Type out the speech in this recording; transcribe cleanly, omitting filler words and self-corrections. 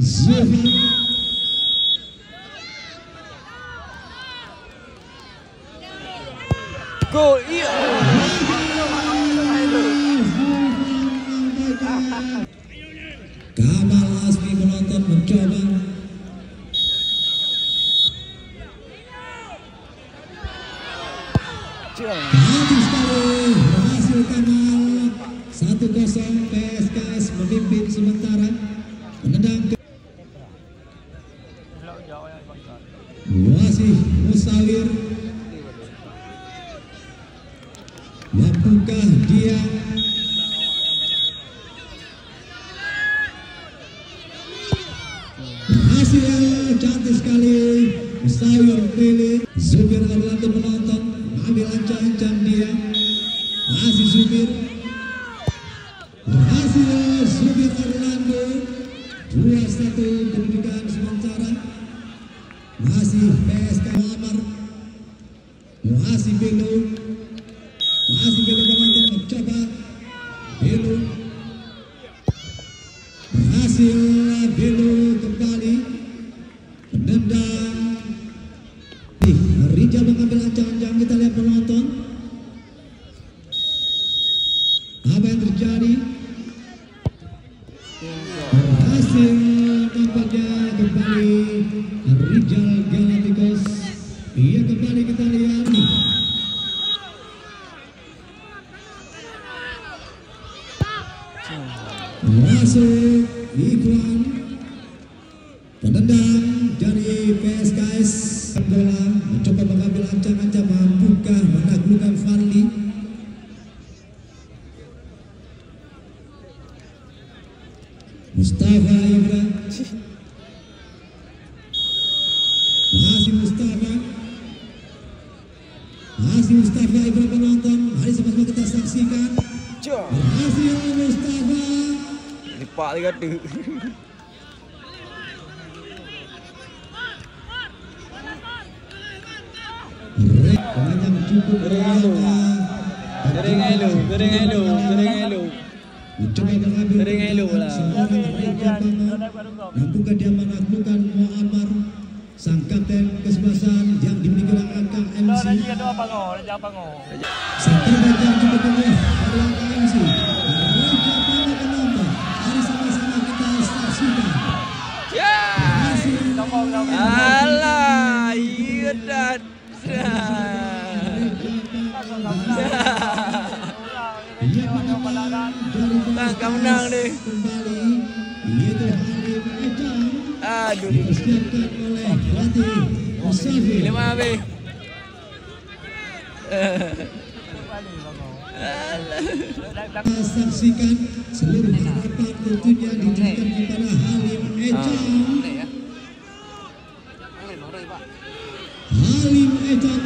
Zulfan. Gol, iya. Kamal Azmi penonton mencoba. Bagus sekali, berhasil Kamal. 1-0 PSKS memimpin sementara. Menendang ke masih Musawir. Mampukah dia berhasil? Cantik sekali Musawir pilih. Zubir Orlando menonton, ambil ancang-ancang dia. Masih Zubir. Berhasil Zubir Orlando. 2-1 kedudukan sementara. Masih PSK Amar. Masih Belo. Masih Belo penonton mencoba. Belo. Berhasil Belo kembali. Menendang. Rijal mengambil ancang-ancang, kita lihat penonton. Apa yang terjadi? Berhasil nampaknya kembali Rijal Galacticos. Ia kembali, kita lihat. Masuk Ikhwan. Penendang dari PSKS. Bola mencoba mengambil ancang-ancang, mampukah menaklukkan Fadli? Mustafa Ibra. Masih Mustafa. Masih Mustafa Ibra penonton. Mari sama-sama kita saksikan. Berhasil Mustafa. Lipat lagi tu. Banyak cukup berapa. Kering elu. Mencoba mengambil Kering elu lah. Mampukah dia menaklukkan Muammar, sang kapten kesebelasan yang dimiliki oleh Akang MC. Sang terbaik yang cukup penuh dari Akang MC. Mari sama-sama kita saksikan. Alah, iya dah. Tangkap menang deh. Aduh, Disiapkan oleh pelatih Musafir. Bila habis. Saksikan seluruh harapan tentunya ditujukan kepada Halim Ejang. Halim Ejang